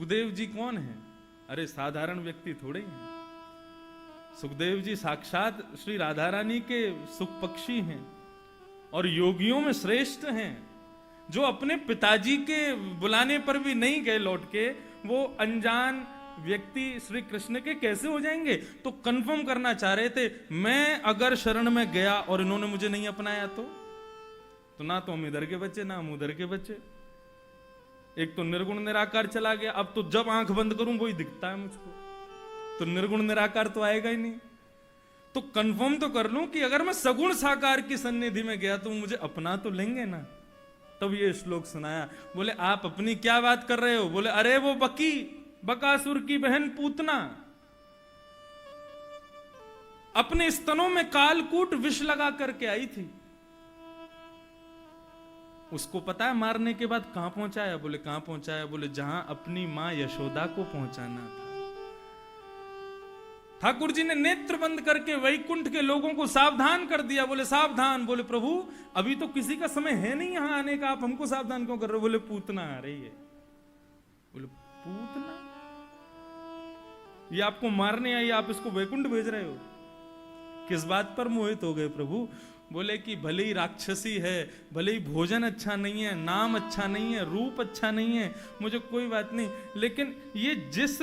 सुखदेव जी कौन है? अरे साधारण व्यक्ति थोड़े ही हैं। सुखदेव जी साक्षात श्री राधा रानी के सुख पक्षी हैं और योगियों में श्रेष्ठ हैं, जो अपने पिताजी के बुलाने पर भी नहीं गए लौट के, वो अनजान व्यक्ति श्री कृष्ण के कैसे हो जाएंगे? तो कंफर्म करना चाह रहे थे, मैं अगर शरण में गया और इन्होंने मुझे नहीं अपनाया तो ना तो हम इधर के बच्चे ना हम उधर के बच्चे। एक तो निर्गुण निराकार चला गया, अब तो जब आंख बंद करूं वही दिखता है मुझको, तो निर्गुण निराकार तो आएगा ही नहीं। तो कंफर्म तो कर लूं कि अगर मैं सगुण साकार की सन्निधि में गया तो मुझे अपना तो लेंगे ना। तब ये श्लोक सुनाया। बोले आप अपनी क्या बात कर रहे हो? बोले अरे वो बकासुर की बहन पूतना अपने स्तनों में कालकूट विष लगा करके आई थी, उसको पता है मारने के बाद कहां पहुंचाया? बोले कहां पहुंचाया? बोले जहां अपनी मां यशोदा को पहुंचाना था। ठाकुर जी ने नेत्र बंद करके वैकुंठ के लोगों को सावधान कर दिया। बोले सावधान? बोले प्रभु अभी तो किसी का समय है नहीं यहां आने का, आप हमको सावधान क्यों कर रहे हो? बोले पूतना आ रही है। बोले पूतना? ये आपको मारने आई, आप इसको वैकुंठ भेज रहे हो? किस बात पर मोहित हो गए प्रभु? बोले कि भले ही राक्षसी है, भले ही भोजन अच्छा नहीं है, नाम अच्छा नहीं है, रूप अच्छा नहीं है, मुझे कोई बात नहीं, लेकिन ये जिस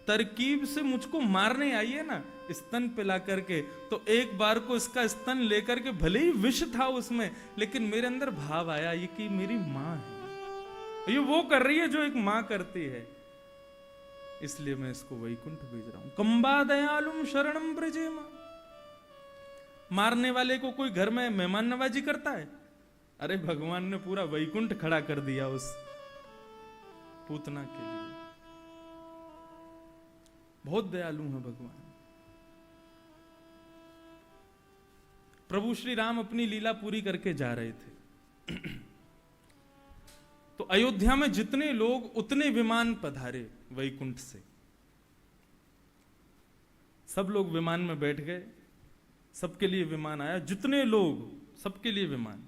तरकीब से मुझको मारने आई है ना, स्तन पिला करके, तो एक बार को इसका स्तन लेकर के, भले ही विष था उसमें, लेकिन मेरे अंदर भाव आया ये कि मेरी मां है, ये वो कर रही है जो एक मां करती है, इसलिए मैं इसको वैकुंठ भेज रहा हूं। कंबा दयालुम शरणम ब्रजेमा। मारने वाले को कोई घर में मेहमान नवाजी करता है? अरे भगवान ने पूरा वैकुंठ खड़ा कर दिया उस पूतना के लिए। बहुत दयालु है भगवान। प्रभु श्री राम अपनी लीला पूरी करके जा रहे थे तो अयोध्या में जितने लोग उतने विमान पधारे वैकुंठ से। सब लोग विमान में बैठ गए, सबके लिए विमान आया, जितने लोग सबके लिए विमान।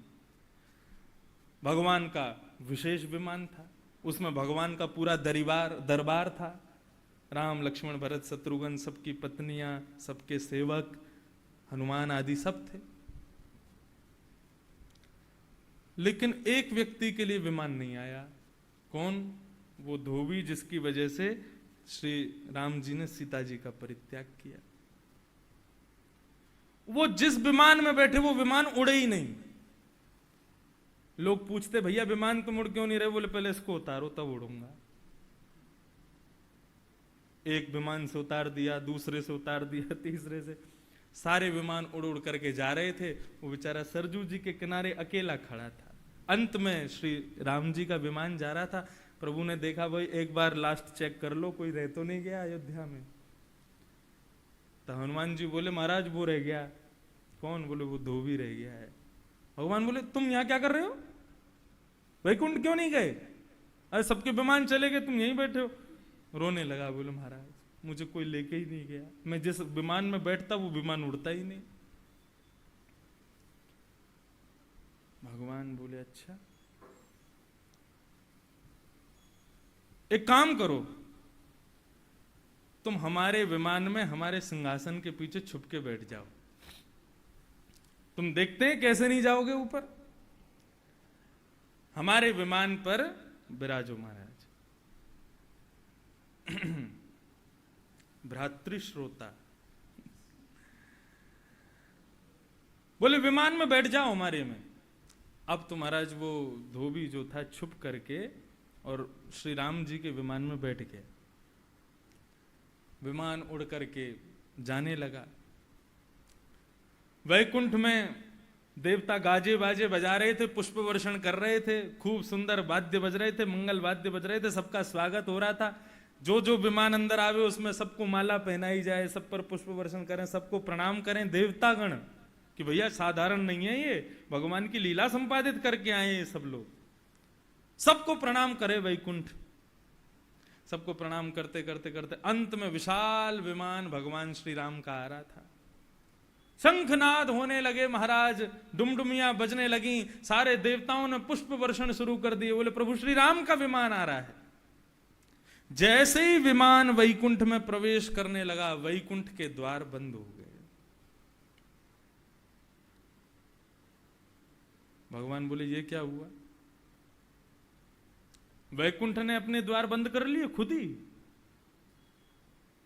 भगवान का विशेष विमान था, उसमें भगवान का पूरा दरबार था। राम लक्ष्मण भरत शत्रुघ्न, सबकी पत्नियां, सबके सेवक, हनुमान आदि सब थे। लेकिन एक व्यक्ति के लिए विमान नहीं आया। कौन? वो धोबी जिसकी वजह से श्री राम जी ने सीता जी का परित्याग किया। वो जिस विमान में बैठे वो विमान उड़े ही नहीं। लोग पूछते भैया विमान तुम उड़ क्यों नहीं रहे? बोले पहले इसको उतारो तब उड़ूंगा। एक विमान से उतार दिया, दूसरे से उतार दिया, तीसरे से, सारे विमान उड़ उड़ करके जा रहे थे। वो बेचारा सरजू जी के किनारे अकेला खड़ा था। अंत में श्री राम जी का विमान जा रहा था। प्रभु ने देखा भाई एक बार लास्ट चेक कर लो, कोई रह तो नहीं गया अयोध्या में। तो हनुमान जी बोले महाराज वो रह गया। कौन? बोले वो धोबी रह गया है। भगवान बोले तुम यहां क्या कर रहे हो? वैकुंठ क्यों नहीं गए? अरे सबके विमान चले गए, तुम यहीं बैठे हो। रोने लगा। बोले महाराज मुझे कोई लेके ही नहीं गया, मैं जिस विमान में बैठता वो विमान उड़ता ही नहीं। भगवान बोले अच्छा एक काम करो, तुम हमारे विमान में हमारे सिंहासन के पीछे छुप के बैठ जाओ, तुम देखते हैं कैसे नहीं जाओगे ऊपर। हमारे विमान पर विराजो महाराज। भ्रातृश्रोता बोले विमान में बैठ जाओ हमारे में। अब तो महाराज वो धोबी जो था छुप करके और श्री राम जी के विमान में बैठ गया। विमान उड़ करके जाने लगा। वैकुंठ में देवता गाजे बाजे बजा रहे थे, पुष्प वर्षण कर रहे थे, खूब सुंदर वाद्य बज रहे थे, मंगल वाद्य बज रहे थे, सबका स्वागत हो रहा था। जो जो विमान अंदर आवे उसमें सबको माला पहनाई जाए, सब पर पुष्प वर्षण करें, सबको प्रणाम करें देवतागण कि भैया साधारण नहीं है ये, भगवान की लीला संपादित करके आए ये सब लोग। सबको प्रणाम करे वैकुंठ। सबको प्रणाम करते करते करते अंत में विशाल विमान भगवान श्री राम का आ रहा था। शंखनाद होने लगे महाराज, डुमडुमियां बजने लगी, सारे देवताओं ने पुष्प वर्षण शुरू कर दिए। बोले प्रभु श्री राम का विमान आ रहा है। जैसे ही विमान वैकुंठ में प्रवेश करने लगा, वैकुंठ के द्वार बंद हो गए। भगवान बोले ये क्या हुआ? वैकुंठ ने अपने द्वार बंद कर लिए खुद ही।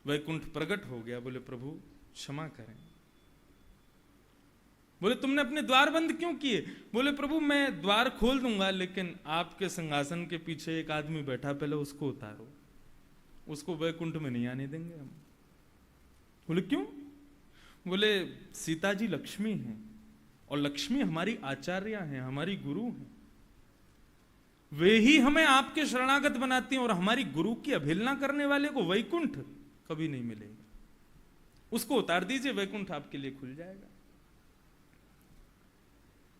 वैकुंठ प्रकट हो गया, बोले प्रभु क्षमा करें। बोले तुमने अपने द्वार बंद क्यों किए? बोले प्रभु मैं द्वार खोल दूंगा, लेकिन आपके सिंहासन के पीछे एक आदमी बैठा, पहले उसको उतारो, उसको वैकुंठ में नहीं आने देंगे हम। बोले क्यों? बोले सीता जी लक्ष्मी हैं, और लक्ष्मी हमारी आचार्य हैं, हमारी गुरु हैं, वे ही हमें आपके शरणागत बनाती हैं, और हमारी गुरु की अवहेलना करने वाले को वैकुंठ कभी नहीं मिलेगा। उसको उतार दीजिए, वैकुंठ आपके लिए खुल जाएगा।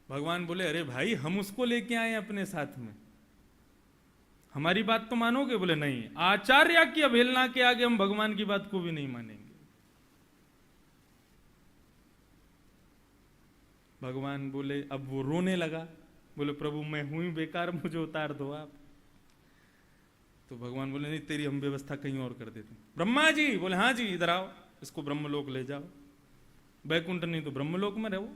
भगवान बोले अरे भाई हम उसको लेके आए अपने साथ में, हमारी बात तो मानोगे? बोले नहीं, आचार्य की अवहेलना के आगे हम भगवान की बात को भी नहीं मानेंगे। भगवान बोले, अब वो रोने लगा, बोले प्रभु मैं हूं ही बेकार, मुझे उतार दो आप। तो भगवान बोले नहीं, तेरी हम व्यवस्था कहीं और कर देते हैं। ब्रह्मा जी बोले हाँ जी, इधर आओ, इसको ब्रह्मलोक ले जाओ, वैकुंठ नहीं तो ब्रह्मलोक में रहो।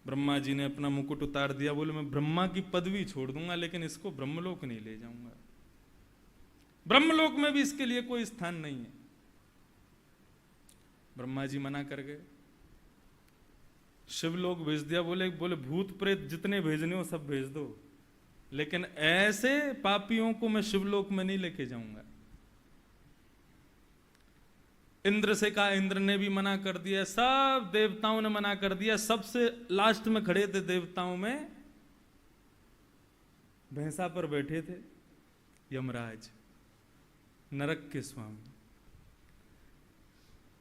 ब्रह्मा जी ने अपना मुकुट उतार दिया, बोले मैं ब्रह्मा की पदवी छोड़ दूंगा, लेकिन इसको ब्रह्मलोक नहीं ले जाऊंगा, ब्रह्मलोक में भी इसके लिए कोई स्थान नहीं है। ब्रह्मा जी मना कर गए। शिवलोक भेज दिया, बोले भूत प्रेत जितने भेजने हो सब भेज दो, लेकिन ऐसे पापियों को मैं शिवलोक में नहीं लेके जाऊंगा। इंद्र से कहा, इंद्र ने भी मना कर दिया, सब देवताओं ने मना कर दिया। सबसे लास्ट में खड़े थे देवताओं में, भैंसा पर बैठे थे यमराज, नरक के स्वामी।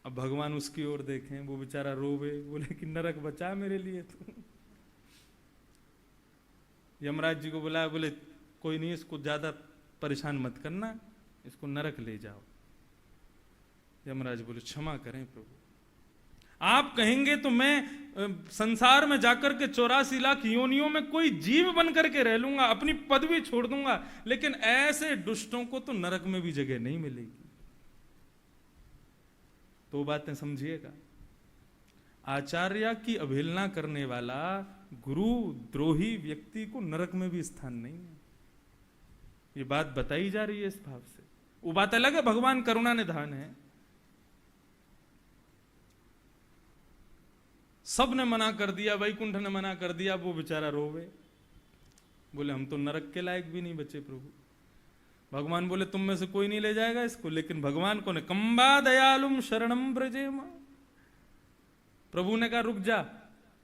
अब भगवान उसकी ओर देखें, वो बेचारा रोवे, बोले कि नरक बचा मेरे लिए तू। यमराज जी को बुलाया, बोले कोई नहीं, इसको ज्यादा परेशान मत करना, इसको नरक ले जाओ। यमराज बोले क्षमा करें प्रभु, आप कहेंगे तो मैं संसार में जाकर के 84 लाख योनियों में कोई जीव बन करके रह लूंगा, अपनी पदवी छोड़ दूंगा, लेकिन ऐसे दुष्टों को तो नरक में भी जगह नहीं मिलेगी। तो बातें समझिएगा, आचार्य की अवहेलना करने वाला गुरु द्रोही व्यक्ति को नरक में भी स्थान नहीं है। ये बात बताई जा रही है इस भाव से। वो बात अलग है, भगवान करुणा निधान है। सब ने मना कर दिया, वैकुंठ ने मना कर दिया, वो बेचारा रोवे, बोले हम तो नरक के लायक भी नहीं बचे प्रभु। भगवान बोले तुम में से कोई नहीं ले जाएगा इसको, लेकिन भगवान को ने कंबा दयालुम शरणम ब्रजेम, प्रभु ने कहा रुक जा,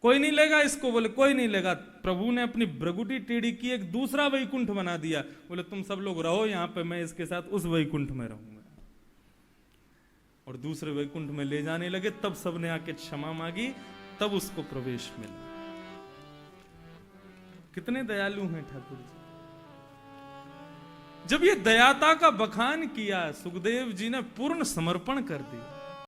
कोई नहीं लेगा इसको। बोले कोई नहीं लेगा। प्रभु ने अपनी भ्रगुटी टेढ़ी की, एक दूसरा वैकुंठ बना दिया, बोले तुम सब लोग रहो यहां पे, मैं इसके साथ उस वैकुंठ में रहूंगा। और दूसरे वैकुंठ में ले जाने लगे, तब सबने आके क्षमा मांगी, तब उसको प्रवेश मिला। कितने दयालु हैं ठाकुर जी। जब ये दयाता का बखान किया, सुखदेव जी ने पूर्ण समर्पण कर दिया।